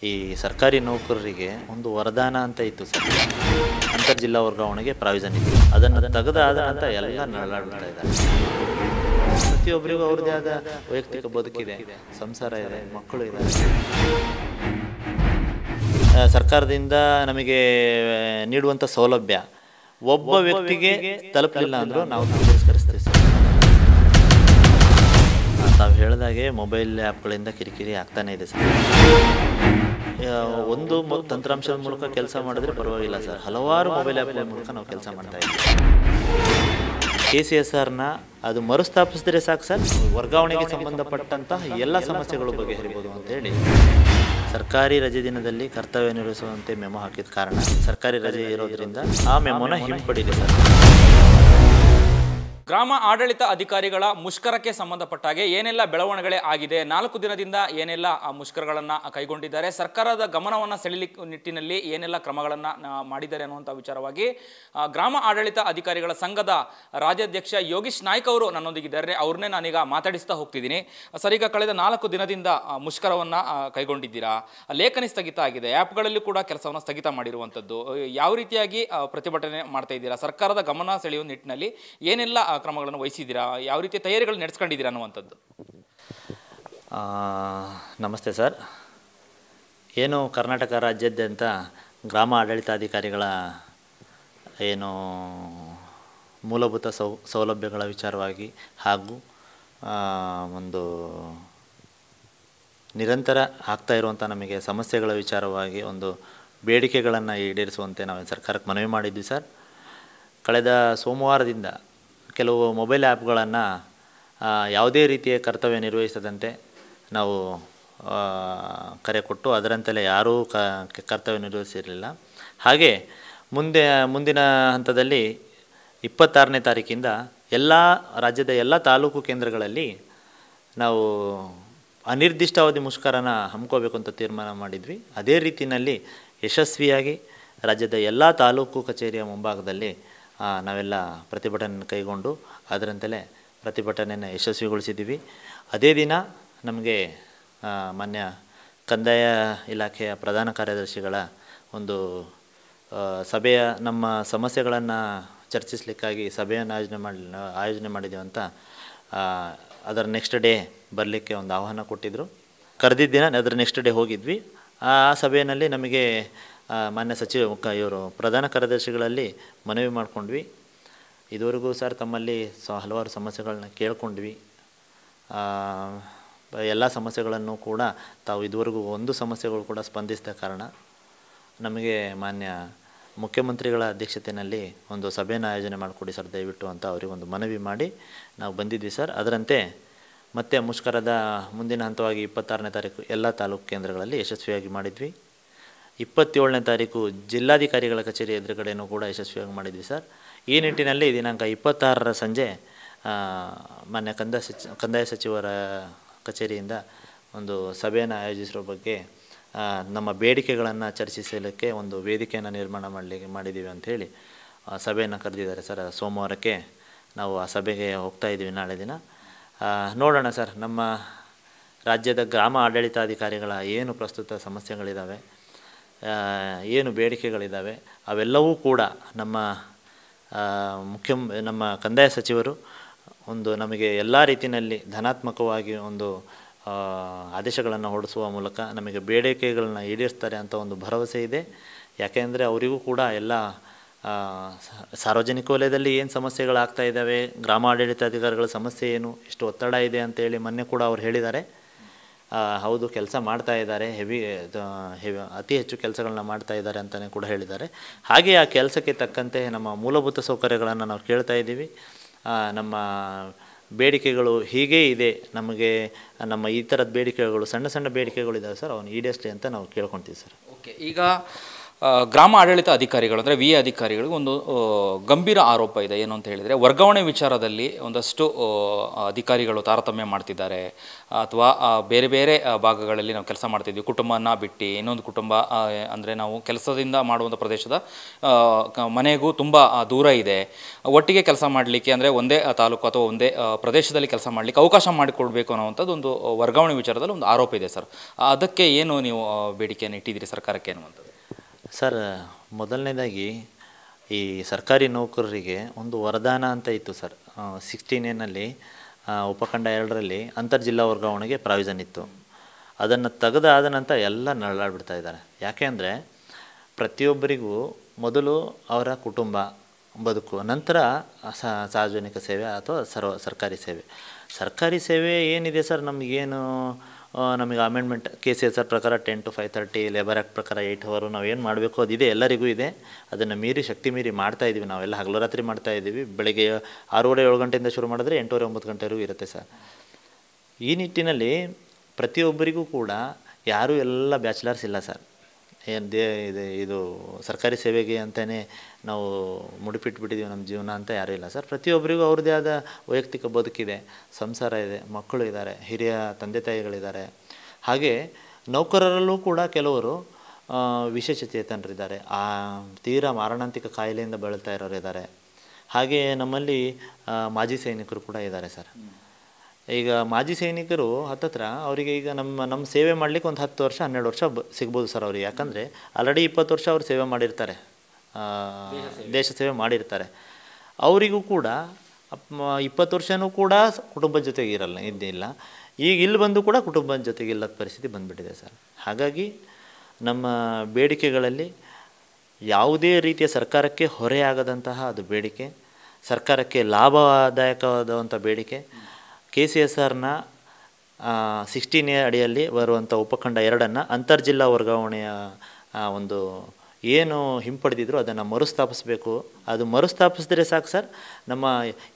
ಈ ಸರ್ಕಾರಿ ನೌಕರರಿಗೆ ಒಂದು ವರದಾನ ಅಂತ ಇತ್ತು ಸರ್. ಅಂತರ್ಜಿಲ್ಲಾ ವರ್ಗಾವಣೆಗೆ ಪ್ರಾವಿಷನ್ ಇತ್ತು. ಅದನ್ನು ತೆಗೆದಾದ ಅಂತ ಎಲ್ಲ ನರಳಾಡ್ತಾ ಇದ್ದಾರೆ. ಪ್ರತಿಯೊಬ್ಬರಿಗೂ ಅವ್ರದ್ದೇ ಆದ ವೈಯಕ್ತಿಕ ಬದುಕಿದೆ, ಸಂಸಾರ ಇದೆ, ಮಕ್ಕಳು ಇದ್ದಾರೆ. ಸರ್ಕಾರದಿಂದ ನಮಗೆ ನೀಡುವಂಥ ಸೌಲಭ್ಯ ಒಬ್ಬ ವ್ಯಕ್ತಿಗೆ ತಲುಪಲಿಲ್ಲ ಅಂದರೂ ನಾವು ತಿರಸ್ಕರಿಸ್ತೀವಿ ಸರ್. ತಾವು ಹೇಳಿದಾಗೆ ಮೊಬೈಲ್ ಆ್ಯಪ್ಗಳಿಂದ ಕಿರಿಕಿರಿ ಆಗ್ತಾನೆ ಇದೆ ಸರ್. ಒಂದು ತಂತ್ರಾಂಶದ ಮೂಲಕ ಕೆಲಸ ಮಾಡಿದ್ರೆ ಪರವಾಗಿಲ್ಲ ಸರ್, ಹಲವಾರು ಮೊಬೈಲ್ ಆ್ಯಪ್ಗಳ ಮೂಲಕ ನಾವು ಕೆಲಸ ಮಾಡ್ತಾ ಇದ್ದೀವಿ. KCSRನ ಅದು ಮರುಸ್ಥಾಪಿಸಿದ್ರೆ ಸಾಕು ಸರ್, ವರ್ಗಾವಣೆಗೆ ಸಂಬಂಧಪಟ್ಟಂತಹ ಎಲ್ಲ ಸಮಸ್ಯೆಗಳ ಬಗೆಹರಿಬೋದು ಅಂತೇಳಿ ಸರ್ಕಾರಿ ರಜೆ ದಿನದಲ್ಲಿ ಕರ್ತವ್ಯ ನಿರ್ವಹಿಸುವಂತೆ ಮೆಮೊ ಹಾಕಿದ ಕಾರಣ ಸರ್ಕಾರಿ ರಜೆ ಇರೋದ್ರಿಂದ ಆ ಮೆಮೊನ ಹಿಂಪಡಿದೆ ಸರ್. ಗ್ರಾಮ ಆಡಳಿತ ಅಧಿಕಾರಿಗಳ ಮುಷ್ಕರಕ್ಕೆ ಸಂಬಂಧಪಟ್ಟಾಗೆ ಏನೆಲ್ಲ ಬೆಳವಣಿಗೆ ಆಗಿದೆ, 4 ದಿನದಿಂದ ಏನೆಲ್ಲ ಮುಷ್ಕರಗಳನ್ನು ಕೈಗೊಂಡಿದ್ದಾರೆ, ಸರ್ಕಾರದ ಗಮನವನ್ನು ಸೆಳೆಯಲಿಕ್ಕೆ ನಿಟ್ಟಿನಲ್ಲಿ ಏನೆಲ್ಲ ಕ್ರಮಗಳನ್ನು ಮಾಡಿದ್ದಾರೆ ಅನ್ನುವಂಥ ವಿಚಾರವಾಗಿ ಗ್ರಾಮ ಆಡಳಿತ ಅಧಿಕಾರಿಗಳ ಸಂಘದ ರಾಜ್ಯಾಧ್ಯಕ್ಷ ಯೋಗೀಶ್ ನಾಯ್ಕ್ ಅವರು ನನ್ನೊಂದಿಗಿದ್ದಾರೆ. ಅವ್ರನ್ನೇ ನಾನೀಗ ಮಾತಾಡಿಸ್ತಾ ಹೋಗ್ತಿದ್ದೀನಿ. ಸರ್, ಈಗ ಕಳೆದ 4 ದಿನದಿಂದ ಮುಷ್ಕರವನ್ನು ಕೈಗೊಂಡಿದ್ದೀರಾ, ಲೇಖನಿ ಸ್ಥಗಿತ ಆಗಿದೆ, ಆ್ಯಪ್ಗಳಲ್ಲಿ ಕೂಡ ಕೆಲಸವನ್ನು ಸ್ಥಗಿತ ಮಾಡಿರುವಂಥದ್ದು, ಯಾವ ರೀತಿಯಾಗಿ ಪ್ರತಿಭಟನೆ ಮಾಡ್ತಾ ಇದ್ದೀರಾ, ಸರ್ಕಾರದ ಗಮನ ಸೆಳೆಯುವ ನಿಟ್ಟಿನಲ್ಲಿ ಏನೆಲ್ಲ ಕ್ರಮಗಳನ್ನು ವಹಿಸಿದ್ದೀರಾ, ಯಾವ ರೀತಿ ತಯಾರಿಗಳು ನಡೆಸ್ಕೊಂಡಿದ್ದೀರಾ ಅನ್ನುವಂಥದ್ದು? ನಮಸ್ತೆ ಸರ್. ಏನು ಕರ್ನಾಟಕ ರಾಜ್ಯಾದ್ಯಂತ ಗ್ರಾಮ ಆಡಳಿತಾಧಿಕಾರಿಗಳ ಏನು ಮೂಲಭೂತ ಸೌಲಭ್ಯಗಳ ವಿಚಾರವಾಗಿ ಹಾಗೂ ಒಂದು ನಿರಂತರ ಆಗ್ತಾ ಇರುವಂಥ ನಮಗೆ ಸಮಸ್ಯೆಗಳ ವಿಚಾರವಾಗಿ ಒಂದು ಬೇಡಿಕೆಗಳನ್ನು ಈಡೇರಿಸುವಂತೆ ನಾವು ಸರ್ಕಾರಕ್ಕೆ ಮನವಿ ಮಾಡಿದ್ವಿ ಸರ್. ಕಳೆದ ಸೋಮವಾರದಿಂದ ಕೆಲವು ಮೊಬೈಲ್ ಆ್ಯಪ್ಗಳನ್ನು ಯಾವುದೇ ರೀತಿಯ ಕರ್ತವ್ಯ ನಿರ್ವಹಿಸದಂತೆ ನಾವು ಕರೆ ಕೊಟ್ಟು ಅದರಂತೆಯೇ ಯಾರೂ ಕರ್ತವ್ಯ ನಿರ್ವಹಿಸಿರಲಿಲ್ಲ. ಹಾಗೆ ಮುಂದಿನ ಹಂತದಲ್ಲಿ 26ನೇ ತಾರೀಕಿಂದ ರಾಜ್ಯದ ಎಲ್ಲ ತಾಲೂಕು ಕೇಂದ್ರಗಳಲ್ಲಿ ನಾವು ಅನಿರ್ದಿಷ್ಟಾವಧಿ ಮುಷ್ಕರನ ಹಮ್ಮಿಕೋಬೇಕು ಅಂತ ತೀರ್ಮಾನ ಮಾಡಿದ್ವಿ. ಅದೇ ರೀತಿಯಲ್ಲಿ ಯಶಸ್ವಿಯಾಗಿ ರಾಜ್ಯದ ಎಲ್ಲ ತಾಲೂಕು ಕಚೇರಿಯ ಮುಂಭಾಗದಲ್ಲಿ ನಾವೆಲ್ಲ ಪ್ರತಿಭಟನೆ ಕೈಗೊಂಡು ಅದರಂತೆಯೇ ಪ್ರತಿಭಟನೆಯನ್ನು ಯಶಸ್ವಿಗೊಳಿಸಿದ್ದೀವಿ. ಅದೇ ದಿನ ನಮಗೆ ಮಾನ್ಯ ಕಂದಾಯ ಇಲಾಖೆಯ ಪ್ರಧಾನ ಕಾರ್ಯದರ್ಶಿಗಳ ಒಂದು ನಮ್ಮ ಸಮಸ್ಯೆಗಳನ್ನು ಚರ್ಚಿಸಲಿಕ್ಕಾಗಿ ಸಭೆಯನ್ನು ಆಯೋಜನೆ ಮಾಡಿದ್ದೀವಿ ಅಂತ ಅದರ ನೆಕ್ಸ್ಟ್ ಡೇ ಬರಲಿಕ್ಕೆ ಒಂದು ಆಹ್ವಾನ ಕೊಟ್ಟಿದ್ದರು. ಕರೆದಿದ್ದ ದಿನ ಅದರ ನೆಕ್ಸ್ಟ್ ಡೇ ಹೋಗಿದ್ವಿ. ಆ ಸಭೆಯಲ್ಲಿ ನಮಗೆ ಮಾನ್ಯ ಇವರು ಪ್ರಧಾನ ಕಾರ್ಯದರ್ಶಿಗಳಲ್ಲಿ ಮನವಿ ಮಾಡಿಕೊಂಡ್ವಿ. ಇದುವರೆಗೂ ಸರ್ ತಮ್ಮಲ್ಲಿ ಹಲವಾರು ಸಮಸ್ಯೆಗಳನ್ನ ಕೇಳ್ಕೊಂಡ್ವಿ. ಎಲ್ಲ ಸಮಸ್ಯೆಗಳನ್ನು ಕೂಡ ತಾವು ಇದುವರೆಗೂ ಒಂದು ಸಮಸ್ಯೆಗಳು ಕೂಡ ಸ್ಪಂದಿಸಿದ ಕಾರಣ ನಮಗೆ ಮಾನ್ಯ ಮುಖ್ಯಮಂತ್ರಿಗಳ ಅಧ್ಯಕ್ಷತೆಯಲ್ಲಿ ಒಂದು ಸಭೆಯನ್ನು ಆಯೋಜನೆ ಮಾಡಿಕೊಡಿ ಸರ್ ದಯವಿಟ್ಟು ಅಂತ ಅವರಿಗೊಂದು ಮನವಿ ಮಾಡಿ ನಾವು ಬಂದಿದ್ವಿ ಸರ್. ಅದರಂತೆ ಮತ್ತೆ ಮುಷ್ಕರದ ಮುಂದಿನ ಹಂತವಾಗಿ 26ನೇ ತಾರೀಕು ಎಲ್ಲ ತಾಲೂಕು ಕೇಂದ್ರಗಳಲ್ಲಿ ಯಶಸ್ವಿಯಾಗಿ ಮಾಡಿದ್ವಿ. 27ನೇ ತಾರೀಕು ಜಿಲ್ಲಾಧಿಕಾರಿಗಳ ಕಚೇರಿ ಎದುರುಗಡೆಯೂ ಕೂಡ ಯಶಸ್ವಿಯಾಗಿ ಮಾಡಿದ್ವಿ ಸರ್. ಈ ನಿಟ್ಟಿನಲ್ಲಿ ದಿನಾಂಕ 26ರ ಸಂಜೆ ಮಾನ್ಯ ಕಂದಾಯ ಸಚಿವರ ಕಚೇರಿಯಿಂದ ಒಂದು ಸಭೆಯನ್ನು ಆಯೋಜಿಸಿರೋ ಬಗ್ಗೆ ನಮ್ಮ ಬೇಡಿಕೆಗಳನ್ನು ಚರ್ಚಿಸಲಿಕ್ಕೆ ಒಂದು ವೇದಿಕೆಯನ್ನು ನಿರ್ಮಾಣ ಮಾಡಿದ್ದೀವಿ ಅಂಥೇಳಿ ಸಭೆಯನ್ನು ಕರೆದಿದ್ದಾರೆ ಸರ್. ಸೋಮವಾರಕ್ಕೆ ನಾವು ಆ ಸಭೆಗೆ ಹೋಗ್ತಾ ಇದ್ದೀವಿ ನಾಳೆ ದಿನ. ನೋಡೋಣ ಸರ್, ನಮ್ಮ ರಾಜ್ಯದ ಗ್ರಾಮ ಆಡಳಿತಾಧಿಕಾರಿಗಳ ಏನು ಪ್ರಸ್ತುತ ಸಮಸ್ಯೆಗಳಿದ್ದಾವೆ, ಏನು ಬೇಡಿಕೆಗಳಿದ್ದಾವೆ, ಅವೆಲ್ಲವೂ ಕೂಡ ನಮ್ಮ ಕಂದಾಯ ಸಚಿವರು ಒಂದು ನಮಗೆ ಎಲ್ಲ ರೀತಿಯಲ್ಲಿ ಧನಾತ್ಮಕವಾಗಿ ಒಂದು ಆದೇಶಗಳನ್ನು ಹೊರಡಿಸುವ ಮೂಲಕ ನಮಗೆ ಬೇಡಿಕೆಗಳನ್ನ ಈಡೇರಿಸ್ತಾರೆ ಅಂತ ಒಂದು ಭರವಸೆ ಇದೆ. ಯಾಕೆಂದರೆ ಅವರಿಗೂ ಕೂಡ ಎಲ್ಲ ಸಾರ್ವಜನಿಕ ವಲಯದಲ್ಲಿ ಏನು ಸಮಸ್ಯೆಗಳಾಗ್ತಾ ಇದ್ದಾವೆ, ಗ್ರಾಮ ಆಡಳಿತಾಧಿಕಾರಿಗಳ ಸಮಸ್ಯೆ ಏನು, ಎಷ್ಟು ಒತ್ತಡ ಇದೆ ಅಂತೇಳಿ ಮೊನ್ನೆ ಕೂಡ ಅವ್ರು ಹೇಳಿದ್ದಾರೆ. ಹೌದು, ಕೆಲಸ ಮಾಡ್ತಾ ಇದ್ದಾರೆ, ಅತಿ ಹೆಚ್ಚು ಕೆಲಸಗಳನ್ನ ಮಾಡ್ತಾ ಇದ್ದಾರೆ ಅಂತಲೇ ಕೂಡ ಹೇಳಿದ್ದಾರೆ. ಹಾಗೆ ಆ ಕೆಲಸಕ್ಕೆ ತಕ್ಕಂತೆ ನಮ್ಮ ಮೂಲಭೂತ ಸೌಕರ್ಯಗಳನ್ನು ನಾವು ಕೇಳ್ತಾ ಇದ್ದೀವಿ. ನಮ್ಮ ಬೇಡಿಕೆಗಳು ಹೀಗೇ ಇದೆ, ನಮಗೆ ನಮ್ಮ ಈ ಥರದ ಬೇಡಿಕೆಗಳು ಸಣ್ಣ ಬೇಡಿಕೆಗಳಿದ್ದಾವೆ ಸರ್, ಅವನು ಈಡೇರಿಸಲಿ ಅಂತ ನಾವು ಕೇಳ್ಕೊತೀವಿ ಸರ್. ಓಕೆ, ಈಗ ಗ್ರಾಮ ಆಡಳಿತ ಅಧಿಕಾರಿಗಳು ಅಂದರೆ ಅಧಿಕಾರಿಗಳಿಗೆ ಒಂದು ಗಂಭೀರ ಆರೋಪ ಇದೆ. ಏನು ಅಂತ ಹೇಳಿದರೆ, ವರ್ಗಾವಣೆ ವಿಚಾರದಲ್ಲಿ ಒಂದಷ್ಟು ಅಧಿಕಾರಿಗಳು ತಾರತಮ್ಯ ಮಾಡ್ತಿದ್ದಾರೆ, ಅಥವಾ ಬೇರೆ ಬೇರೆ ಭಾಗಗಳಲ್ಲಿ ನಾವು ಕೆಲಸ ಮಾಡ್ತಿದ್ವಿ, ಕುಟುಂಬನ ಬಿಟ್ಟು ಇನ್ನೊಂದು ಕುಟುಂಬ ಅಂದರೆ ನಾವು ಕೆಲಸದಿಂದ ಮಾಡುವಂಥ ಪ್ರದೇಶದ ಮನೆಗೂ ತುಂಬ ದೂರ ಇದೆ, ಒಟ್ಟಿಗೆ ಕೆಲಸ ಮಾಡಲಿಕ್ಕೆ ಅಂದರೆ ಒಂದೇ ತಾಲೂಕು ಅಥವಾ ಒಂದೇ ಪ್ರದೇಶದಲ್ಲಿ ಕೆಲಸ ಮಾಡಲಿಕ್ಕೆ ಅವಕಾಶ ಮಾಡಿಕೊಡ್ಬೇಕು ಅನ್ನೋವಂಥದ್ದು ಒಂದು ವರ್ಗಾವಣೆ ವಿಚಾರದಲ್ಲಿ ಒಂದು ಆರೋಪ ಇದೆ ಸರ್. ಅದಕ್ಕೆ ಏನು ನೀವು ಬೇಡಿಕೆಯನ್ನು ಇಟ್ಟಿದ್ದೀರಿ ಸರ್ಕಾರಕ್ಕೆ ಅನ್ನುವಂಥದ್ದು? ಸರ್, ಮೊದಲನೇದಾಗಿ ಈ ಸರ್ಕಾರಿ ನೌಕರರಿಗೆ ಒಂದು ವರದಾನ ಅಂತ ಇತ್ತು ಸರ್. 16A ಉಪಖಂಡ 2ರಲ್ಲಿ ಅಂತರ್ಜಿಲ್ಲಾ ವರ್ಗಾವಣೆಗೆ ಪ್ರಾವಿಷನ್ ಇತ್ತು. ಅದನ್ನು ತೆಗೆದಾದ ನಂತರ ಎಲ್ಲ ನರಳಾಡ್ಬಿಡ್ತಾ ಇದ್ದಾರೆ. ಯಾಕೆ ಅಂದರೆ ಪ್ರತಿಯೊಬ್ಬರಿಗೂ ಮೊದಲು ಅವರ ಕುಟುಂಬ ಬದುಕು, ನಂತರ ಸಾರ್ವಜನಿಕ ಸೇವೆ ಅಥವಾ ಸರ್ಕಾರಿ ಸೇವೆ ಏನಿದೆ ಸರ್, ನಮಗೆ ಅಮೆಂಡ್ಮೆಂಟ್ KCSR ಪ್ರಕಾರ 10 to 5:30, ಲೇಬರ್ ಆ್ಯಕ್ಟ್ ಪ್ರಕಾರ 8 hour ನಾವು ಏನು ಮಾಡಬೇಕು ಅದಿದೆ, ಎಲ್ಲರಿಗೂ ಇದೆ. ಅದನ್ನು ಮೀರಿ ಶಕ್ತಿ ಮೀರಿ ಮಾಡ್ತಾಯಿದ್ದೀವಿ. ನಾವೆಲ್ಲ ಹಗಲು ರಾತ್ರಿ ಮಾಡ್ತಾಯಿದ್ದೀವಿ. ಬೆಳಗ್ಗೆ 6:30 7 ಗಂಟೆಯಿಂದ ಶುರು ಮಾಡಿದ್ರೆ 8:30 9 ಗಂಟೆವರೆಗೂ ಇರುತ್ತೆ ಸರ್. ಈ ನಿಟ್ಟಿನಲ್ಲಿ ಪ್ರತಿಯೊಬ್ಬರಿಗೂ ಕೂಡ ಯಾರೂ ಎಲ್ಲ ಬ್ಯಾಚುಲರ್ಸ್ ಇಲ್ಲ ಸರ್. ಇದು ಸರ್ಕಾರಿ ಸೇವೆಗೆ ಅಂತಲೇ ನಾವು ಮುಡಿಪಿಟ್ಬಿಟ್ಟಿದ್ದೀವಿ ನಮ್ಮ ಜೀವನ ಅಂತ ಯಾರೂ ಇಲ್ಲ ಸರ್. ಪ್ರತಿಯೊಬ್ಬರಿಗೂ ಅವ್ರದ್ದೇ ಆದ ವೈಯಕ್ತಿಕ ಬದುಕಿದೆ, ಸಂಸಾರ ಇದೆ, ಮಕ್ಕಳು ಇದ್ದಾರೆ, ಹಿರಿಯ ತಂದೆ ತಾಯಿಗಳಿದ್ದಾರೆ. ಹಾಗೆ ನೌಕರರಲ್ಲೂ ಕೂಡ ಕೆಲವರು ವಿಶೇಷಚೇತನರಿದ್ದಾರೆ, ತೀರಾ ಮಾರಣಾಂತಿಕ ಕಾಯಿಲೆಯಿಂದ ಬಳಲ್ತಾ ಇರೋರಿದ್ದಾರೆ. ಹಾಗೆ ನಮ್ಮಲ್ಲಿ ಮಾಜಿ ಸೈನಿಕರು ಕೂಡ ಇದ್ದಾರೆ ಸರ್. ಈಗ ಮಾಜಿ ಸೈನಿಕರು ಹತ್ತತ್ರ ಅವರಿಗೆ ಈಗ ನಮ್ಮ ಸೇವೆ ಮಾಡಲಿಕ್ಕೆ ಒಂದು 10 ವರ್ಷ 12 ವರ್ಷ ಸಿಗ್ಬೋದು ಸರ್ ಅವ್ರಿಗೆ. ಯಾಕಂದರೆ ಆಲ್ರೆಡಿ 20 ವರ್ಷ ಅವ್ರು ಸೇವೆ ಮಾಡಿರ್ತಾರೆ, ದೇಶ ಸೇವೆ ಮಾಡಿರ್ತಾರೆ. ಅವರಿಗೂ ಕೂಡ 20 ವರ್ಷವೂ ಕೂಡ ಕುಟುಂಬದ ಜೊತೆಗೆ ಇದ್ದಿಲ್ಲ. ಈಗ ಇಲ್ಲಿ ಬಂದು ಕೂಡ ಕುಟುಂಬದ ಜೊತೆಗೆ ಇಲ್ಲದ ಪರಿಸ್ಥಿತಿ ಬಂದುಬಿಟ್ಟಿದೆ ಸರ್. ಹಾಗಾಗಿ ನಮ್ಮ ಬೇಡಿಕೆಗಳಲ್ಲಿ ಯಾವುದೇ ರೀತಿಯ ಸರ್ಕಾರಕ್ಕೆ ಹೊರೆಯಾಗದಂತಹ ಅದು ಬೇಡಿಕೆ, ಸರ್ಕಾರಕ್ಕೆ ಲಾಭದಾಯಕವಾದಂಥ ಬೇಡಿಕೆ. KCSRನ 16A ಅಡಿಯಲ್ಲಿ ಬರುವಂಥ ಉಪಖಂಡ 2ಅನ್ನು ಅಂತರ್ಜಿಲ್ಲಾ ವರ್ಗಾವಣೆಯ ಒಂದು ಏನು ಹಿಂಪಡೆದಿದ್ರು ಅದನ್ನು ಮರುಸ್ಥಾಪಿಸಬೇಕು. ಅದು ಮರುಸ್ಥಾಪಿಸಿದ್ರೆ ಸಾಕು ಸರ್, ನಮ್ಮ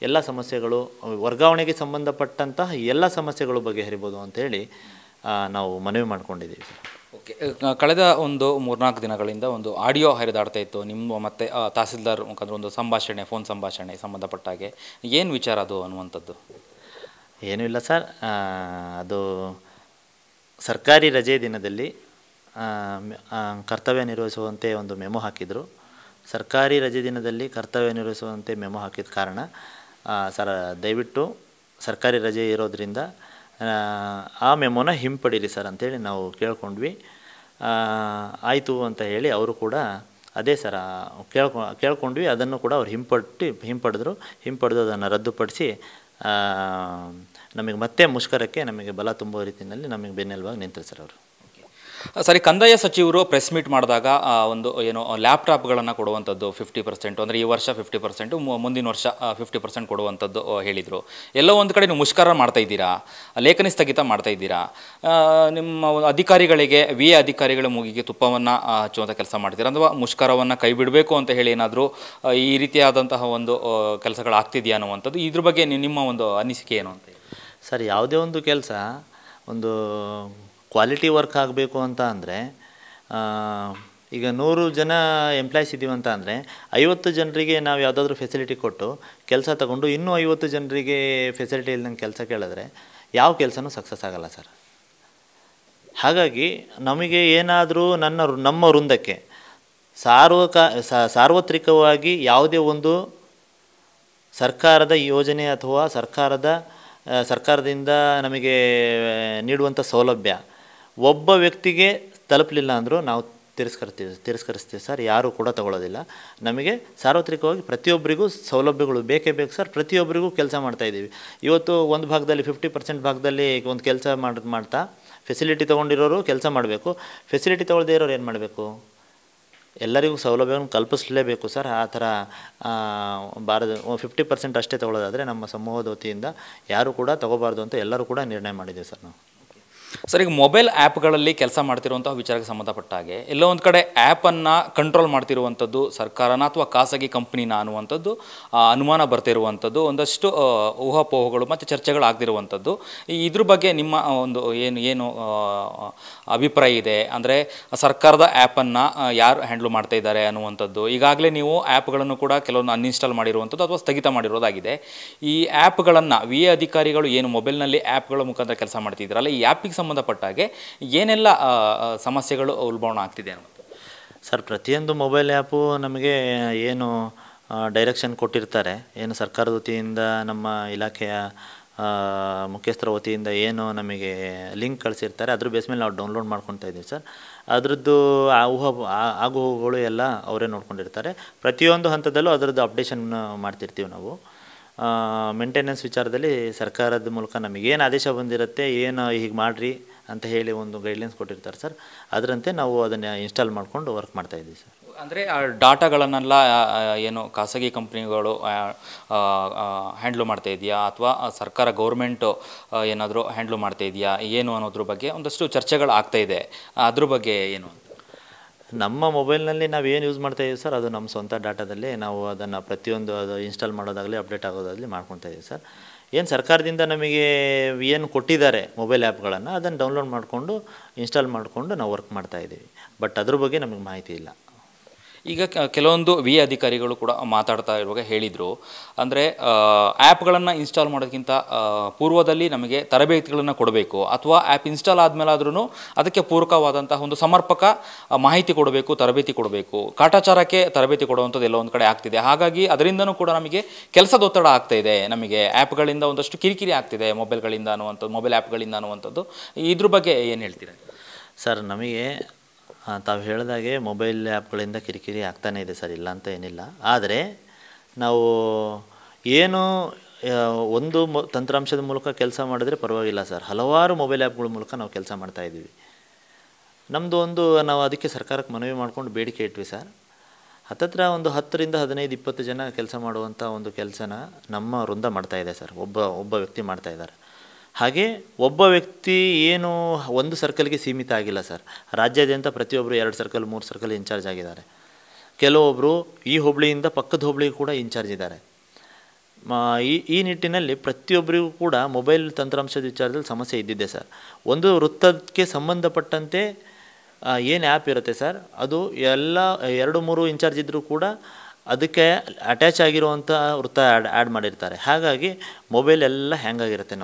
ಎಲ್ಲ ಸಮಸ್ಯೆಗಳು, ವರ್ಗಾವಣೆಗೆ ಸಂಬಂಧಪಟ್ಟಂತಹ ಎಲ್ಲ ಸಮಸ್ಯೆಗಳು ಬಗೆಹರಿಬೋದು ಅಂಥೇಳಿ ನಾವು ಮನವಿ ಮಾಡ್ಕೊಂಡಿದ್ದೀವಿ ಸರ್. ಓಕೆ, ಕಳೆದ ಒಂದು 3-4 ದಿನಗಳಿಂದ ಒಂದು ಆಡಿಯೋ ಹರಿದಾಡ್ತಾ ಇತ್ತು ನಿಮ್ಮ ಮತ್ತು ತಹಸೀಲ್ದಾರ್ ಮುಖಾಂತರ ಒಂದು ಸಂಭಾಷಣೆ, ಫೋನ್ ಸಂಭಾಷಣೆ ಸಂಬಂಧಪಟ್ಟ ಹಾಗೆ. ಏನು ವಿಚಾರ ಅದು ಅನ್ನುವಂಥದ್ದು? ಏನೂ ಇಲ್ಲ ಸರ್, ಅದು ಸರ್ಕಾರಿ ರಜೆ ದಿನದಲ್ಲಿ ಕರ್ತವ್ಯ ನಿರ್ವಹಿಸುವಂತೆ ಒಂದು ಮೆಮೊ ಹಾಕಿದರು. ಸರ್ಕಾರಿ ರಜೆ ದಿನದಲ್ಲಿ ಕರ್ತವ್ಯ ನಿರ್ವಹಿಸುವಂತೆ ಮೆಮೊ ಹಾಕಿದ ಕಾರಣ ಸರ್ ದಯವಿಟ್ಟು ಸರ್ಕಾರಿ ರಜೆ ಇರೋದರಿಂದ ಆ ಮೆಮೊನ ಹಿಂಪಡೀರಿ ಸರ್ ಅಂಥೇಳಿ ನಾವು ಕೇಳ್ಕೊಂಡ್ವಿ. ಆಯಿತು ಅಂತ ಹೇಳಿ ಅವರು ಕೂಡ ಅದೇ ಸರ ಕೇಳ್ಕೊಂಡ್ವಿ. ಅದನ್ನು ಕೂಡ ಅವ್ರು ಹಿಂಪಡೆದು ಅದನ್ನು ರದ್ದುಪಡಿಸಿ ನಮಗೆ ಮತ್ತೆ ಮುಷ್ಕರಕ್ಕೆ ನಮಗೆ ಬಲ ತುಂಬುವ ರೀತಿಯಲ್ಲಿ ನಮಗೆ ಬೆನ್ನೆಲುಬಾಗಿ ನಿಂತರು ಸರ್ ಅವರು. ಸರಿ, ಕಂದಾಯ ಸಚಿವರು ಪ್ರೆಸ್ ಮೀಟ್ ಮಾಡಿದಾಗ ಒಂದು ಏನು ಲ್ಯಾಪ್ಟಾಪ್ಗಳನ್ನು ಕೊಡುವಂಥದ್ದು 50%, ಅಂದರೆ ಈ ವರ್ಷ 50%, ಮುಂದಿನ ವರ್ಷ 50% ಕೊಡುವಂಥದ್ದು ಹೇಳಿದರು. ಎಲ್ಲೋ ಒಂದು ಕಡೆ ನೀವು ಮುಷ್ಕರ ಮಾಡ್ತಾಯಿದ್ದೀರಾ, ಲೇಖನಿ ಸ್ಥಗಿತ ಮಾಡ್ತಾಯಿದ್ದೀರಾ, ನಿಮ್ಮ ಅಧಿಕಾರಿಗಳಿಗೆ ಅಧಿಕಾರಿಗಳ ಮೂಗಿಗೆ ತುಪ್ಪವನ್ನು ಹಚ್ಚುವಂಥ ಕೆಲಸ ಮಾಡ್ತೀರಾ, ಅಥವಾ ಮುಷ್ಕರವನ್ನು ಕೈ ಬಿಡಬೇಕು ಅಂತ ಹೇಳಿ ಏನಾದರೂ ಈ ರೀತಿಯಾದಂತಹ ಒಂದು ಕೆಲಸಗಳಾಗ್ತಿದೆಯಾ ಅನ್ನುವಂಥದ್ದು, ಇದ್ರ ಬಗ್ಗೆ ನಿಮ್ಮ ಒಂದು ಅನಿಸಿಕೆ ಏನು ಅಂತ? ಸರ್, ಯಾವುದೇ ಒಂದು ಕೆಲಸ ಒಂದು ಕ್ವಾಲಿಟಿ ವರ್ಕ್ ಆಗಬೇಕು ಅಂತ ಅಂದರೆ ಈಗ 100 ಜನ ಎಂಪ್ಲಾಯ್ಸ್ ಇದ್ದೀವಿ ಅಂತ ಅಂದರೆ 50 ಜನರಿಗೆ ನಾವು ಯಾವುದಾದ್ರೂ ಫೆಸಿಲಿಟಿ ಕೊಟ್ಟು ಕೆಲಸ ತಗೊಂಡು ಇನ್ನೂ 50 ಜನರಿಗೆ ಫೆಸಿಲಿಟಿ ಇಲ್ದಂಗೆ ಕೆಲಸ ಕೇಳಿದ್ರೆ ಯಾವ ಕೆಲಸನೂ ಸಕ್ಸಸ್ ಆಗಲ್ಲ ಸರ್. ಹಾಗಾಗಿ ನಮಗೆ ಏನಾದರೂ ನಮ್ಮ ವೃಂದಕ್ಕೆ ಸಾರ್ವತ್ರಿಕವಾಗಿ ಯಾವುದೇ ಒಂದು ಸರ್ಕಾರದ ಯೋಜನೆ ಅಥವಾ ಸರ್ಕಾರದಿಂದ ನಮಗೆ ನೀಡುವಂಥ ಸೌಲಭ್ಯ ಒಬ್ಬ ವ್ಯಕ್ತಿಗೆ ತಲುಪಲಿಲ್ಲ ಅಂದರೂ ನಾವು ತಿರಸ್ಕರಿಸ್ತೀವಿ ಸರ್. ಯಾರೂ ಕೂಡ ತಗೊಳ್ಳೋದಿಲ್ಲ. ನಮಗೆ ಸಾರ್ವತ್ರಿಕವಾಗಿ ಪ್ರತಿಯೊಬ್ಬರಿಗೂ ಸೌಲಭ್ಯಗಳು ಬೇಕೇ ಬೇಕು ಸರ್. ಪ್ರತಿಯೊಬ್ಬರಿಗೂ ಕೆಲಸ ಮಾಡ್ತಾಯಿದ್ದೀವಿ. ಇವತ್ತು ಒಂದು ಭಾಗದಲ್ಲಿ 50% ಭಾಗದಲ್ಲಿ ಒಂದು ಕೆಲಸ ಮಾಡ್ತಾ ಫೆಸಿಲಿಟಿ ತೊಗೊಂಡಿರೋರು ಕೆಲಸ ಮಾಡಬೇಕು. ಫೆಸಿಲಿಟಿ ತೊಗೊಳ್ಳದೇ ಇರೋರು ಏನು ಮಾಡಬೇಕು? ಎಲ್ಲರಿಗೂ ಸೌಲಭ್ಯವನ್ನು ಕಲ್ಪಿಸಲೇಬೇಕು ಸರ್. ಆ ಥರ 50% ಅಷ್ಟೇ ತೊಗೊಳ್ಳೋದಾದರೆ ನಮ್ಮ ಸಮೂಹದ ವತಿಯಿಂದ ಯಾರೂ ಕೂಡ ತೊಗೋಬಾರ್ದು ಅಂತ ಎಲ್ಲರೂ ಕೂಡ ನಿರ್ಣಯ ಮಾಡಿದ್ದೀವಿ ಸರ್ ನಾವು. ಸರ್, ಈಗ ಮೊಬೈಲ್ ಆ್ಯಪ್ಗಳಲ್ಲಿ ಕೆಲಸ ಮಾಡ್ತಿರುವಂತಹ ವಿಚಾರಕ್ಕೆ ಸಂಬಂಧಪಟ್ಟ ಹಾಗೆ ಎಲ್ಲೋ ಒಂದು ಕಡೆ ಆ್ಯಪನ್ನು ಕಂಟ್ರೋಲ್ ಮಾಡ್ತಿರುವಂಥದ್ದು ಸರ್ಕಾರನ ಅಥವಾ ಖಾಸಗಿ ಕಂಪ್ನಿನ ಅನ್ನುವಂಥದ್ದು ಅನುಮಾನ ಬರ್ತಿರುವಂಥದ್ದು, ಒಂದಷ್ಟು ಊಹಾಪೋಹಗಳು ಮತ್ತು ಚರ್ಚೆಗಳು ಆಗ್ತಿರುವಂಥದ್ದು. ಇದ್ರ ಬಗ್ಗೆ ನಿಮ್ಮ ಒಂದು ಏನು ಅಭಿಪ್ರಾಯ ಇದೆ? ಅಂದರೆ ಸರ್ಕಾರದ ಆ್ಯಪನ್ನು ಯಾರು ಹ್ಯಾಂಡ್ಲ್ ಮಾಡ್ತಾ ಇದ್ದಾರೆ ಅನ್ನುವಂಥದ್ದು. ಈಗಾಗಲೇ ನೀವು ಆ್ಯಪ್ಗಳನ್ನು ಕೂಡ ಕೆಲವೊಂದು ಅನ್ಇನ್ಸ್ಟಾಲ್ ಮಾಡಿರುವಂಥದ್ದು ಅಥವಾ ಸ್ಥಗಿತ ಮಾಡಿರೋದಾಗಿದೆ. ಈ ಆ್ಯಪ್ಗಳನ್ನು ಅಧಿಕಾರಿಗಳು ಏನು ಮೊಬೈಲ್ನಲ್ಲಿ ಆ್ಯಪ್ಗಳ ಮುಖಾಂತರ ಕೆಲಸ ಮಾಡ್ತಿದ್ದಾರಲ್ಲ, ಈ ಆ್ಯಪಿಗೆ ಸಂಬಂಧಪಟ್ಟಾಗೆ ಏನೆಲ್ಲ ಸಮಸ್ಯೆಗಳು ಉಲ್ಬಣ ಆಗ್ತಿದೆ ಅನ್ನೋದು? ಸರ್, ಪ್ರತಿಯೊಂದು ಮೊಬೈಲ್ ಆ್ಯಪು ನಮಗೆ ಏನು ಡೈರೆಕ್ಷನ್ ಕೊಟ್ಟಿರ್ತಾರೆ, ಏನು ಸರ್ಕಾರದ ವತಿಯಿಂದ ನಮ್ಮ ಇಲಾಖೆಯ ಮುಖ್ಯಸ್ಥರ ವತಿಯಿಂದ ಏನು ನಮಗೆ ಲಿಂಕ್ ಕಳಿಸಿರ್ತಾರೆ, ಅದ್ರ ಬೇಸ್ ಮೇಲೆ ನಾವು ಡೌನ್ಲೋಡ್ ಮಾಡ್ಕೊತಾ ಇದ್ದೀವಿ ಸರ್. ಅದರದ್ದು ಆಗುಹೋಗುಗಳು ಎಲ್ಲ ಅವರೇ ನೋಡ್ಕೊಂಡಿರ್ತಾರೆ. ಪ್ರತಿಯೊಂದು ಹಂತದಲ್ಲೂ ಅದರದ್ದು ಅಪ್ಡೇಷನ್ ಮಾಡ್ತಿರ್ತೀವಿ ನಾವು. ಮೇಂಟೆನೆನ್ಸ್ ವಿಚಾರದಲ್ಲಿ ಸರ್ಕಾರದ ಮೂಲಕ ನಮಗೇನು ಆದೇಶ ಬಂದಿರುತ್ತೆ, ಏನು ಹೀಗೆ ಮಾಡಿರಿ ಅಂತ ಹೇಳಿ ಒಂದು ಗೈಡ್ಲೈನ್ಸ್ ಕೊಟ್ಟಿರ್ತಾರೆ ಸರ್. ಅದರಂತೆ ನಾವು ಅದನ್ನು ಇನ್ಸ್ಟಾಲ್ ಮಾಡಿಕೊಂಡು ವರ್ಕ್ ಮಾಡ್ತಾಯಿದ್ದೀವಿ ಸರ್. ಅಂದರೆ ಆ ಡಾಟಾಗಳನ್ನೆಲ್ಲ ಏನು ಖಾಸಗಿ ಕಂಪ್ನಿಗಳು ಹ್ಯಾಂಡ್ಲು ಮಾಡ್ತಾ ಇದೆಯಾ ಅಥವಾ ಸರ್ಕಾರ ಗೌರ್ಮೆಂಟು ಏನಾದರೂ ಹ್ಯಾಂಡ್ಲು ಮಾಡ್ತಾ ಇದೆಯಾ ಏನು ಅನ್ನೋದ್ರ ಬಗ್ಗೆ ಒಂದಷ್ಟು ಚರ್ಚೆಗಳು ಆಗ್ತಾಯಿದೆ. ಅದ್ರ ಬಗ್ಗೆ ಏನು? ನಮ್ಮ ಮೊಬೈಲ್ನಲ್ಲಿ ನಾವು ಏನು ಯೂಸ್ ಮಾಡ್ತಾಯಿದ್ದೀವಿ ಸರ್, ಅದು ನಮ್ಮ ಸ್ವಂತ ಡಾಟಾದಲ್ಲಿ ನಾವು ಅದನ್ನು ಪ್ರತಿಯೊಂದು ಅದು ಇನ್ಸ್ಟಾಲ್ ಮಾಡೋದಾಗಲಿ ಅಪ್ಡೇಟ್ ಆಗೋದಾಗಲಿ ಮಾಡ್ಕೊತಾ ಇದ್ದೀವಿ ಸರ್. ಏನು ಸರ್ಕಾರದಿಂದ ನಮಗೆ ಏನು ಕೊಟ್ಟಿದ್ದಾರೆ ಮೊಬೈಲ್ ಆ್ಯಪ್ಗಳನ್ನು, ಅದನ್ನು ಡೌನ್ಲೋಡ್ ಮಾಡಿಕೊಂಡು ಇನ್ಸ್ಟಾಲ್ ಮಾಡಿಕೊಂಡು ನಾವು ವರ್ಕ್ ಮಾಡ್ತಾಯಿದ್ದೀವಿ. ಬಟ್ ಅದ್ರ ಬಗ್ಗೆ ನಮಗೆ ಮಾಹಿತಿ ಇಲ್ಲ. ಈಗ ಕೆಲವೊಂದು ಅಧಿಕಾರಿಗಳು ಕೂಡ ಮಾತಾಡ್ತಾ ಇರುವಾಗ ಹೇಳಿದರು, ಅಂದರೆ ಆ್ಯಪ್ಗಳನ್ನು ಇನ್ಸ್ಟಾಲ್ ಮಾಡೋದಕ್ಕಿಂತ ಪೂರ್ವದಲ್ಲಿ ನಮಗೆ ತರಬೇತಿಗಳನ್ನು ಕೊಡಬೇಕು, ಅಥವಾ ಆ್ಯಪ್ ಇನ್ಸ್ಟಾಲ್ ಆದಮೇಲಾದ್ರೂ ಅದಕ್ಕೆ ಪೂರಕವಾದಂತಹ ಒಂದು ಸಮರ್ಪಕ ಮಾಹಿತಿ ಕೊಡಬೇಕು, ತರಬೇತಿ ಕೊಡಬೇಕು. ಕಾಟಾಚಾರಕ್ಕೆ ತರಬೇತಿ ಕೊಡುವಂಥದ್ದು ಎಲ್ಲ ಒಂದು ಕಡೆ ಆಗ್ತಿದೆ. ಹಾಗಾಗಿ ಅದರಿಂದನೂ ಕೂಡ ನಮಗೆ ಕೆಲಸದ ಒತ್ತಡ ಆಗ್ತಾ ಇದೆ, ನಮಗೆ ಆ್ಯಪ್ಗಳಿಂದ ಒಂದಷ್ಟು ಕಿರಿಕಿರಿ ಆಗ್ತಿದೆ ಮೊಬೈಲ್ಗಳಿಂದ ಅನ್ನುವಂಥದ್ದು, ಮೊಬೈಲ್ ಆ್ಯಪ್ಗಳಿಂದ ಅನ್ನುವಂಥದ್ದು. ಇದ್ರ ಬಗ್ಗೆ ಏನು ಹೇಳ್ತೀರಾ ಸರ್? ನಮಗೆ ತಾವು ಹೇಳಿದಾಗೆ ಮೊಬೈಲ್ ಆ್ಯಪ್ಗಳಿಂದ ಕಿರಿಕಿರಿ ಆಗ್ತಾನೇ ಇದೆ ಸರ್, ಇಲ್ಲ ಅಂತ ಏನಿಲ್ಲ. ಆದರೆ ನಾವು ಏನು ಒಂದು ತಂತ್ರಾಂಶದ ಮೂಲಕ ಕೆಲಸ ಮಾಡಿದ್ರೆ ಪರವಾಗಿಲ್ಲ ಸರ್. ಹಲವಾರು ಮೊಬೈಲ್ ಆ್ಯಪ್ಗಳ ಮೂಲಕ ನಾವು ಕೆಲಸ ಮಾಡ್ತಾಯಿದ್ದೀವಿ. ನಮ್ಮದು ನಾವು ಅದಕ್ಕೆ ಸರ್ಕಾರಕ್ಕೆ ಮನವಿ ಮಾಡ್ಕೊಂಡು ಬೇಡಿಕೆ ಇಟ್ವಿ ಸರ್. ಹತ್ತತ್ರ ಒಂದು 10ರಿಂದ 15-20 ಜನ ಕೆಲಸ ಮಾಡುವಂಥ ಒಂದು ಕೆಲಸನ ನಮ್ಮ ವೃಂದ ಮಾಡ್ತಾಯಿದೆ ಸರ್. ಒಬ್ಬ ವ್ಯಕ್ತಿ ಮಾಡ್ತಾಯಿದ್ದಾರೆ. ಹಾಗೆ ಒಬ್ಬ ವ್ಯಕ್ತಿ ಏನು ಒಂದು ಸರ್ಕಲ್ಗೆ ಸೀಮಿತ ಆಗಿಲ್ಲ ಸರ್. ರಾಜ್ಯಾದ್ಯಂತ ಪ್ರತಿಯೊಬ್ಬರು 2 ಸರ್ಕಲ್ 3 ಸರ್ಕಲ್ ಇನ್ಚಾರ್ಜ್ ಆಗಿದ್ದಾರೆ. ಕೆಲವೊಬ್ಬರು ಈ ಹೋಬಳಿಯಿಂದ ಪಕ್ಕದ ಹೋಬಳಿಗೆ ಕೂಡ ಇನ್ಚಾರ್ಜ್ ಇದ್ದಾರೆ. ಈ ನಿಟ್ಟಿನಲ್ಲಿ ಪ್ರತಿಯೊಬ್ಬರಿಗೂ ಕೂಡ ಮೊಬೈಲ್ ತಂತ್ರಾಂಶದ ವಿಚಾರದಲ್ಲಿ ಸಮಸ್ಯೆ ಇದ್ದಿದೆ ಸರ್. ಒಂದು ವೃತ್ತಕ್ಕೆ ಸಂಬಂಧಪಟ್ಟಂತೆ ಏನು ಆ್ಯಪ್ ಇರುತ್ತೆ ಸರ್, ಅದು ಎಲ್ಲ 2-3 ಇನ್ಚಾರ್ಜ್ ಇದ್ದರೂ ಕೂಡ ಅದಕ್ಕೆ ಅಟ್ಯಾಚ್ ಆಗಿರುವಂಥ ವೃತ್ತ ಆ್ಯಡ್ ಮಾಡಿರ್ತಾರೆ. ಹಾಗಾಗಿ ಮೊಬೈಲ್ ಎಲ್ಲ ಹ್ಯಾಂಗಾಗಿರುತ್ತೆ,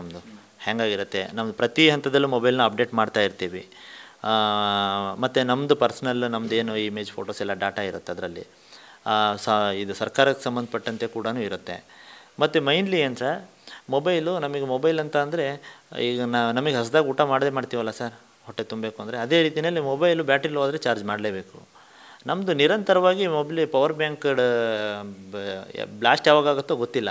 ನಮ್ಮದು ಪ್ರತಿ ಹಂತದಲ್ಲೂ ಮೊಬೈಲ್ನ ಅಪ್ಡೇಟ್ ಮಾಡ್ತಾ ಇರ್ತೀವಿ. ಮತ್ತು ನಮ್ಮದು ಪರ್ಸ್ನಲ್ ನಮ್ಮದೇನು ಇಮೇಜ್ ಫೋಟೋಸ್ ಎಲ್ಲ ಡಾಟಾ ಇರುತ್ತೆ ಅದರಲ್ಲಿ. ಇದು ಸರ್ಕಾರಕ್ಕೆ ಸಂಬಂಧಪಟ್ಟಂತೆ ಕೂಡ ಇರುತ್ತೆ. ಮತ್ತು ಮೈನ್ಲಿ ಏನು ಸರ್, ನಮಗೆ ಮೊಬೈಲ್ ಅಂತ ಅಂದರೆ ಈಗ ನಮಗೆ ಹಸ್ದಾಗ ಊಟ ಮಾಡ್ತೀವಲ್ಲ ಸರ್, ಹೊಟ್ಟೆ ತುಂಬಬೇಕು ಅಂದರೆ, ಅದೇ ರೀತಿಯಲ್ಲಿ ಮೊಬೈಲು ಬ್ಯಾಟ್ರಿ ಲೋ ಆದರೆ ಚಾರ್ಜ್ ಮಾಡಲೇಬೇಕು. ನಮ್ಮದು ನಿರಂತರವಾಗಿ ಪವರ್ ಬ್ಯಾಂಕ್ ಬ್ಲಾಸ್ಟ್ ಯಾವಾಗಾಗುತ್ತೋ ಗೊತ್ತಿಲ್ಲ,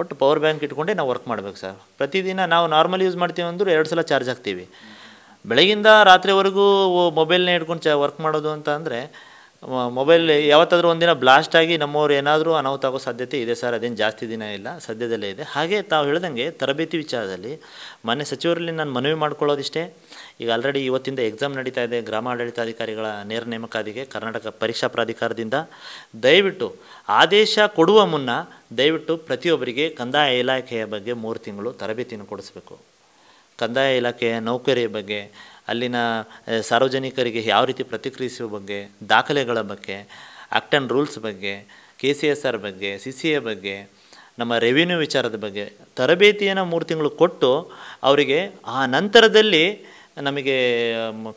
ಒಟ್ಟು ಪವರ್ ಬ್ಯಾಂಕ್ ಇಟ್ಕೊಂಡೇ ನಾವು ವರ್ಕ್ ಮಾಡಬೇಕು ಸರ್. ಪ್ರತಿದಿನ ನಾವು ನಾರ್ಮಲ್ ಯೂಸ್ ಮಾಡ್ತೀವಿ ಅಂದರೂ 2 ಸಲ ಚಾರ್ಜ್ ಹಾಕ್ತೀವಿ. ಬೆಳಗಿಂದ ರಾತ್ರಿವರೆಗೂ ಮೊಬೈಲ್ನೇ ಹಿಡ್ಕೊಂಡು ವರ್ಕ್ ಮಾಡೋದು ಅಂತ ಅಂದರೆ, ಮೊಬೈಲ್ ಯಾವತ್ತಾದರೂ ಒಂದಿನ ಬ್ಲಾಸ್ಟ್ ಆಗಿ ನಮ್ಮವ್ರು ಏನಾದರೂ ಅನಾಹುತ ಆಗೋ ಸಾಧ್ಯತೆ ಇದೆ ಸರ್. ಅದೇನು ಜಾಸ್ತಿ ದಿನ ಇಲ್ಲ, ಸದ್ಯದಲ್ಲೇ ಇದೆ. ಹಾಗೆ ತಾವು ಹೇಳ್ದಂಗೆ ತರಬೇತಿ ವಿಚಾರದಲ್ಲಿ ಮಾನ್ಯ ಸಚಿವರಲ್ಲಿ ನಾನು ಮನವಿ ಮಾಡ್ಕೊಳ್ಳೋದಿಷ್ಟೇ. ಈಗ ಆಲ್ರೆಡಿ ಇವತ್ತಿಂದ ಎಕ್ಸಾಮ್ ನಡೀತಾ ಇದೆ ಗ್ರಾಮಾಡಳಿತಾಧಿಕಾರಿಗಳ ನೇರ ನೇಮಕಾತಿಗೆ ಕರ್ನಾಟಕ ಪರೀಕ್ಷಾ ಪ್ರಾಧಿಕಾರದಿಂದ. ದಯವಿಟ್ಟು ಆದೇಶ ಕೊಡುವ ಮುನ್ನ ದಯವಿಟ್ಟು ಪ್ರತಿಯೊಬ್ಬರಿಗೆ ಕಂದಾಯ ಇಲಾಖೆಯ ಬಗ್ಗೆ 3 ತಿಂಗಳು ತರಬೇತಿಯನ್ನು ಕೊಡಿಸ್ಬೇಕು. ಕಂದಾಯ ಇಲಾಖೆಯ ನೌಕರಿಯ ಬಗ್ಗೆ, ಅಲ್ಲಿನ ಸಾರ್ವಜನಿಕರಿಗೆ ಯಾವ ರೀತಿ ಪ್ರತಿಕ್ರಿಯಿಸುವ ಬಗ್ಗೆ, ದಾಖಲೆಗಳ ಬಗ್ಗೆ, ಆ್ಯಕ್ಟ್ ಆ್ಯಂಡ್ ರೂಲ್ಸ್ ಬಗ್ಗೆ, KCSR ಬಗ್ಗೆ, CCA ಬಗ್ಗೆ, ನಮ್ಮ ರೆವಿನ್ಯೂ ವಿಚಾರದ ಬಗ್ಗೆ ತರಬೇತಿಯನ್ನು 3 ತಿಂಗಳು ಕೊಟ್ಟು ಅವರಿಗೆ ಆ ನಂತರದಲ್ಲಿ ನಮಗೆ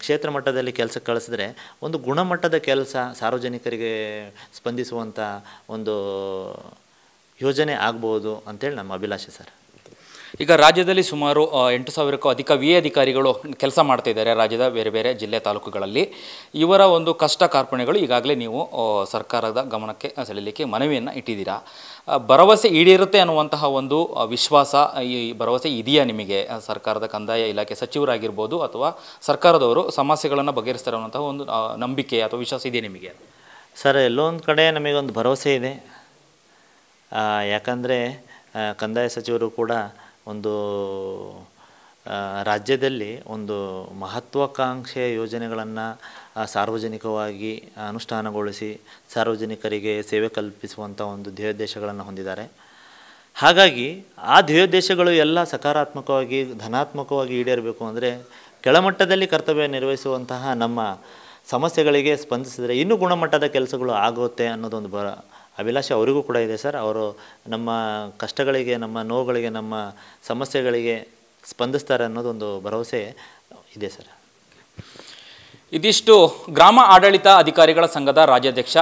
ಕ್ಷೇತ್ರ ಮಟ್ಟದಲ್ಲಿ ಕೆಲಸಕ್ಕೆ ಕಳಿಸಿದ್ರೆ ಒಂದು ಗುಣಮಟ್ಟದ ಕೆಲಸ ಸಾರ್ವಜನಿಕರಿಗೆ ಸ್ಪಂದಿಸುವಂಥ ಒಂದು ಯೋಜನೆ ಆಗ್ಬೋದು ಅಂತೇಳಿ ನಮ್ಮ ಅಭಿಲಾಷೆ ಸರ್. ಈಗ ರಾಜ್ಯದಲ್ಲಿ ಸುಮಾರು 8,000ಕ್ಕೂ ಅಧಿಕ ಅಧಿಕಾರಿಗಳು ಕೆಲಸ ಮಾಡ್ತಾ ಇದ್ದಾರೆ ರಾಜ್ಯದ ಬೇರೆ ಬೇರೆ ಜಿಲ್ಲೆ ತಾಲೂಕುಗಳಲ್ಲಿ. ಇವರ ಒಂದು ಕಷ್ಟ ಕಾರ್ಪಣ್ಯಗಳು ಈಗಾಗಲೇ ನೀವು ಸರ್ಕಾರದ ಗಮನಕ್ಕೆ ಸೆಳೆಯಲಿಕ್ಕೆ ಮನವಿಯನ್ನು ಇಟ್ಟಿದ್ದೀರಾ. ಭರವಸೆ ಈಡೇರುತ್ತೆ ಅನ್ನುವಂತಹ ಒಂದು ವಿಶ್ವಾಸ, ಈ ಭರವಸೆ ಇದೆಯಾ ನಿಮಗೆ? ಸರ್ಕಾರದ ಕಂದಾಯ ಇಲಾಖೆ ಸಚಿವರಾಗಿರ್ಬೋದು ಅಥವಾ ಸರ್ಕಾರದವರು ಸಮಸ್ಯೆಗಳನ್ನು ಬಗೆಹರಿಸ್ತಾರೆ ಅನ್ನುವಂತಹ ಒಂದು ನಂಬಿಕೆ ಅಥವಾ ವಿಶ್ವಾಸ ಇದೆಯಾ ನಿಮಗೆ? ಸರ್, ಎಲ್ಲೋ ಒಂದು ಕಡೆ ನಮಗೊಂದು ಭರವಸೆ ಇದೆ. ಯಾಕಂದರೆ ಕಂದಾಯ ಸಚಿವರು ಕೂಡ ಒಂದು ರಾಜ್ಯದಲ್ಲಿ ಒಂದು ಮಹತ್ವಾಕಾಂಕ್ಷೆಯ ಯೋಜನೆಗಳನ್ನು ಸಾರ್ವಜನಿಕವಾಗಿ ಅನುಷ್ಠಾನಗೊಳಿಸಿ ಸಾರ್ವಜನಿಕರಿಗೆ ಸೇವೆ ಕಲ್ಪಿಸುವಂಥ ಒಂದು ಧ್ಯೇಯೋದ್ದೇಶಗಳನ್ನು ಹೊಂದಿದ್ದಾರೆ. ಹಾಗಾಗಿ ಆ ಧ್ಯೇಯೋದ್ದೇಶಗಳು ಎಲ್ಲ ಸಕಾರಾತ್ಮಕವಾಗಿ ಧನಾತ್ಮಕವಾಗಿ ಈಡೇರಬೇಕು ಅಂದರೆ ಕೆಳಮಟ್ಟದಲ್ಲಿ ಕರ್ತವ್ಯ ನಿರ್ವಹಿಸುವಂತಹ ನಮ್ಮ ಸಮಸ್ಯೆಗಳಿಗೆ ಸ್ಪಂದಿಸಿದರೆ ಇನ್ನೂ ಗುಣಮಟ್ಟದ ಕೆಲಸಗಳು ಆಗುತ್ತೆ ಅನ್ನೋದೊಂದು ಅಭಿಲಾಷೆ ಅವರಿಗೂ ಕೂಡ ಇದೆ ಸರ್. ಅವರು ನಮ್ಮ ಕಷ್ಟಗಳಿಗೆ, ನಮ್ಮ ನೋವುಗಳಿಗೆ, ನಮ್ಮ ಸಮಸ್ಯೆಗಳಿಗೆ ಸ್ಪಂದಿಸ್ತಾರೆ ಅನ್ನೋದೊಂದು ಭರವಸೆ ಇದೆ ಸರ್. ಇದಿಷ್ಟು ಗ್ರಾಮ ಆಡಳಿತ ಅಧಿಕಾರಿಗಳ ಸಂಘದ ರಾಜ್ಯಾಧ್ಯಕ್ಷ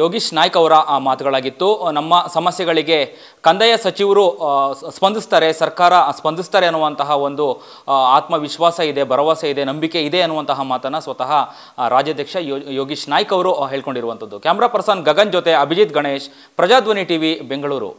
ಯೋಗೀಶ್ ನಾಯ್ಕ್ ಅವರ ಮಾತುಗಳಾಗಿತ್ತು. ನಮ್ಮ ಸಮಸ್ಯೆಗಳಿಗೆ ಕಂದಾಯ ಸಚಿವರು ಸ್ಪಂದಿಸ್ತಾರೆ, ಸರ್ಕಾರ ಸ್ಪಂದಿಸ್ತಾರೆ ಅನ್ನುವಂತಹ ಒಂದು ಆತ್ಮವಿಶ್ವಾಸ ಇದೆ, ಭರವಸೆ ಇದೆ, ನಂಬಿಕೆ ಇದೆ ಅನ್ನುವಂತಹ ಮಾತನ್ನು ಸ್ವತಃ ರಾಜ್ಯಾಧ್ಯಕ್ಷ ಯೋಗೀಶ್ ನಾಯ್ಕ್ ಅವರು ಹೇಳ್ಕೊಂಡಿರುವಂಥದ್ದು. ಕ್ಯಾಮ್ರಾ ಪರ್ಸನ್ ಗಗನ್ ಜೊತೆ ಅಭಿಜಿತ್ ಗಣೇಶ್, ಪ್ರಜಾಧ್ವನಿ ಟಿವಿ, ಬೆಂಗಳೂರು.